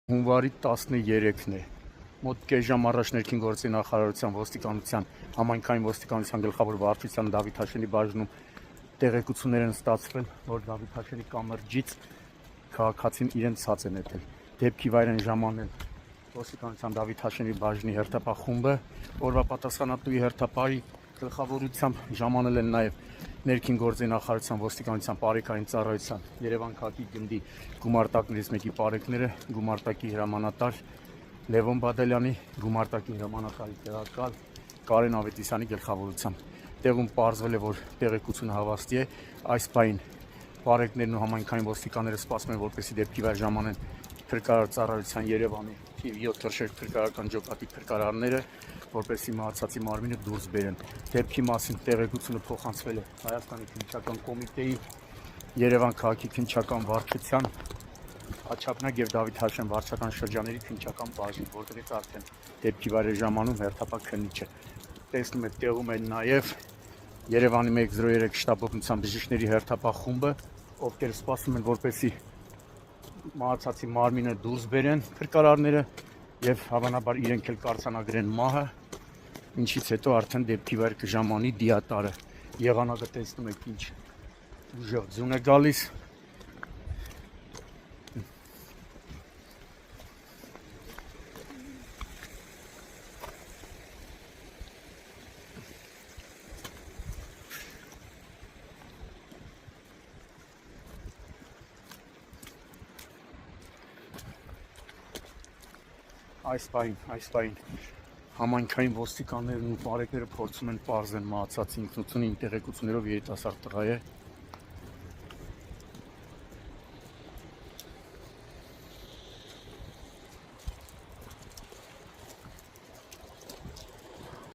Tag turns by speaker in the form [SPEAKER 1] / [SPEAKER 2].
[SPEAKER 1] Հունվարի 13-ն է։ Մոտ կես ժամ առաջ ներքին գործերի նախարարության ոստիկանության համայնքային ոստիկանության գլխավոր վարչության Դավիթ Հաշենի բաժնում տեղեկություններ են ստացվել, որ Դավիթ Հաշենի կամրջից քաղաքացին իրեն ցած է նետել։ Դեպքի վայր են ժամանել ոստիկանության Դավիթ Հաշենի բաժնի հերթապահ խումբը, որվա պատասխանատուի հերթապահի գլխավորությամբ ժամանել են նաև ներքին գործերի նախարարության ոստիկանության բարեկային ծառայության Երևան քաղաքի գնդի գումարտակներից մեկի բարեկները, գումարտակի հրամանատար Լևոն Բադալյանի, գումարտակի հրամանատարի տեղակալ Կարեն Ավետիսյանի գլխավորությամբ։ Տեղում պարզվել է, որ տեղեկությունը հավաստի է, այս պահին բարեկներն ու համայնքային ոստիկանները սպասում են, որպեսզի դեպքի վայր ժամանեն փրկարար ծառայության Երևանի թիվ 7 թռչեր փրկարարական ջոկատի փրկարարները, որպեսզի մահացածի մարմինը դուրս բերեն։ Դեպքի մասին տեղեկությունը փոխանցվել է Հայաստանի քննչական կոմիտեի, Երևան քաղաքի քննչական վարչության, Աչափնակ եւ Դավիթ Հաշեն վարչական շրջանների քննչական բաժին, որտեղից արդեն դեպքի վայր ժամանում հերթապահ քննիչը։ Տեսնում եք, տեղում են նաեւ Երևանի 103 շտաբօգնության բժիշկների հերթապահ խումբը, ովքեր սպասում են, որպեսզի մահացածի մարմինը դուրս բերեն փրկարարները եւ հավանաբար իրենք էլ կարձանագրեն մահը, ինչից հետո արդեն դեպքի վայր կժամանի դիատարը։ Եղանակը տեսնում եք ինչ ուժեղ ձուն է գալիս։ Այս պահին համայնքային ոստիկաններն ու բարեկները փորձում են պարզել մահացածի ինքնությունը, տեղեկություններով երիտասարդ տղա է